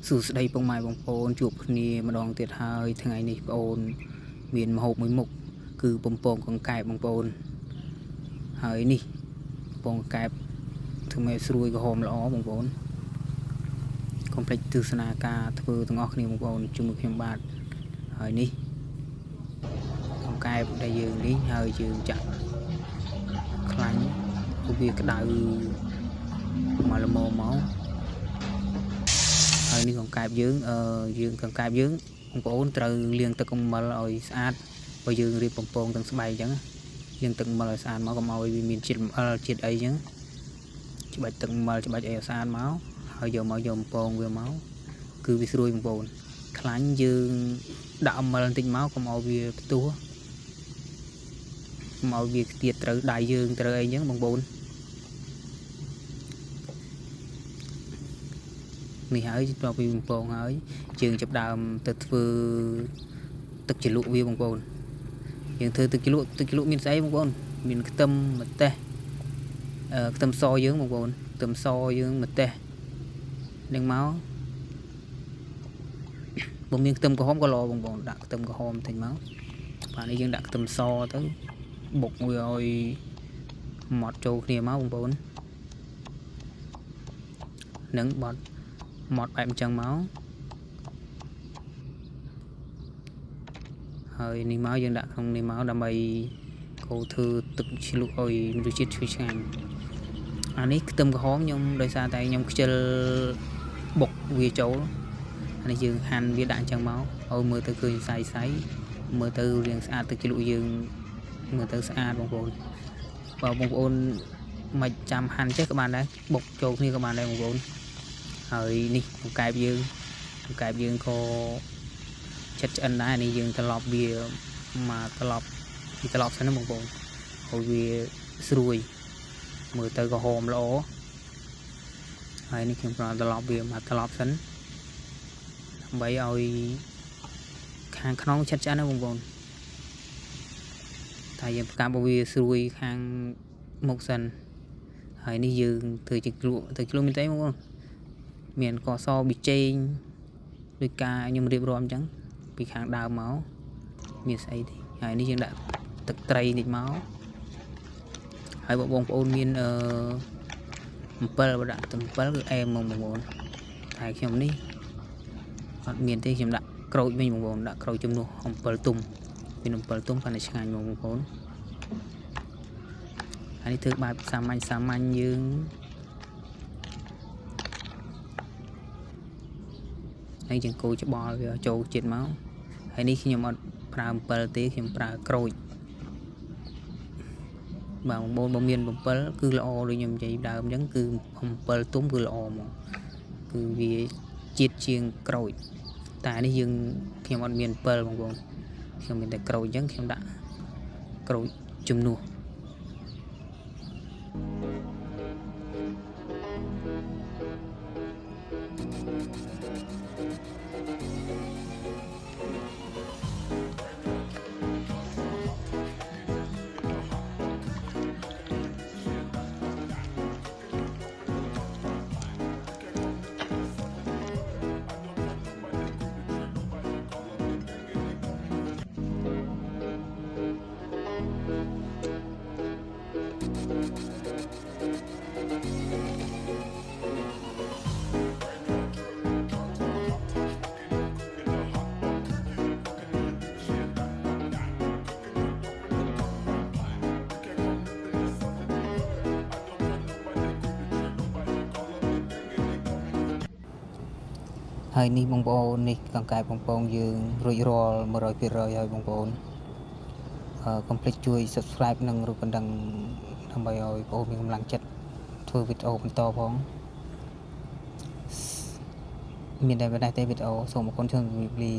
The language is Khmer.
សួស្តីពុកម៉ែបងប្អូនជួបគ្នាម្ដងទៀតហើយថ្ងៃនេះបងប្អូនមានម្ហូបមួយមុខគឺបំពងកង្កែបបងប្អូនហើយនេះបំពងកង្កែបធ្វើឲ្យស្រួយក្រហមល្អបងប្អូនកុំភ្លេចទស្សនាការធ្វើទាំងអស់គ្នាបងប្អូនជាមួយខ្ញុំបាទហើយនេះកង្កែបដែលយើងនេះហើយយើងចាក់ខ្លាញ់វាក្តៅមកល្មមមកហើយនេះកង្កែបយើងកង្កែបយើងបងប្អូនត្រូវលាងទឹកអំបិលឲ្យស្អាតបើយើងរៀបបំពងទាំងស្បែកអញ្ចឹងលាងទឹកអំបិលឲ្យស្អាតមកកុំឲ្យវាមានជាតិអំបិលជាតិអីអញ្ចឹងច្បាច់ទឹកអំបិលច្បាច់អីឲ្យស្អាតមកហើយយកបំពងវាមកគឺវាស្រួយបងប្អូនខ្លាញ់យើងដាក់អំបិលបន្តិចមកកុំឲ្យវាផ្ទុះកុំឲ្យវាខ្ទាតត្រូវដៃយើងត្រូវអីអញ្ចឹងបងប្អូននេះហើយតពីបំពងហើយយើងចាប់ដើមទៅធ្វើទឹកជ្រលក់វាបងប្អូនយើងធ្វើទឹកជ្រលក់មានស្អីបងប្អូនមានខ្ទឹមម្ទេសខ្ទឹមសយើងបងប្អូនខ្ទឹមសយើងម្ទេសនឹងមកបើមានខ្ទឹមក្រហមក៏ល្អបងប្អូនដាក់ខ្ទឹមក្រហមបន្តិចមកបាទនេះយើងដាក់ខ្ទឹមសទៅបុកវាឲ្យម៉ត់ចូលគ្នាមកបងប្អូននឹងម៉ត់បែបអញ្ចឹងមកហើយនេះមកយើងដាក់ក្នុងនេះមកដើម្បីកូរធ្វើទឹកជ្រលក់ឲ្យរសជាតិឈ្ងុយឆ្ងាញ់អានេះខ្ទឹមក្រហមខ្ញុំដោយសារតែខ្ញុំខ្ជិលបុកវាចូលអានេះយើងហាន់វាដាក់អញ្ចឹងមកឲ្យមើលទៅឃើញសាយមើលទៅរាងស្អាតទឹកជ្រលក់យើងមើលទៅស្អាតបងប្អូនបើបងប្អូនមិនចាំហាន់ចេះក៏បានដែរបុកចូលគ្នាក៏បានដែរបងប្អូនហើយនេះកង្កែបយើងក៏ឆិតឆ្អិនដែរនេះយើងត្រឡប់វាមកត្រឡប់សិនណាបងប្អូនឲ្យវាស្រួយមើលទៅក្រហមល្អហើយនេះខ្ញុំត្រឡប់វាមកត្រឡប់សិនដើម្បីឲ្យខាងក្នុងឆិតឆ្អិនណាបងប្អូនតែយើងប្រកាសបើវាស្រួយខាងមុខសិនហើយនេះយើងធ្វើជាជ្រលក់មានតែបងប្អូនមានកសប៊ីចេងដូចការខ្ញុំរៀបរាប់អញ្ចឹងពីខាងដើមមកមានស្អីទេហើយនេះយើងដាក់ទឹកត្រីតិចមកហើយបងប្អូនមានអំពិលបើដាក់អំពិលគឺអែមមកបងប្អូនតែខ្ញុំនេះអត់មានទេខ្ញុំដាក់ក្រូចវិញបងប្អូនដាក់ក្រូចជំនួសអំពិលទុំមានអំពិលទុំកាន់តែឆ្ងាញ់បងប្អូនហើយនេះធ្វើបែបសាមញ្ញយើងហើយយើងកូរច្បល់វាចូលជាតិមកហើយនេះខ្ញុំអត់ប្រើអំពិលទេខ្ញុំប្រើក្រូចបាទបងប្អូនបើមានអំពិលគឺល្អដូចខ្ញុំនិយាយដើមអញ្ចឹងគឺអំពិលទុំគឺល្អមកគឺវាជាតិជាងក្រូចតែនេះខ្ញុំអត់មានអំពិលបងប្អូនខ្ញុំមានតែក្រូចអញ្ចឹងខ្ញុំដាក់ក្រូចជំនួសហើយនេះបងប្អូននេះកង្កែបបំពងយើងរួចរាល់ 100% ហើយបងប្អូនកុំភ្លេចជួយ Subscribe និងរូបកណ្ដឹងដើម្បីឲ្យបងប្អូនមានកម្លាំងចិត្តធ្វើវីដេអូបន្តផងមានតែប៉ុណ្ណេះទេវីដេអូសូមអរគុណជម្រាបលា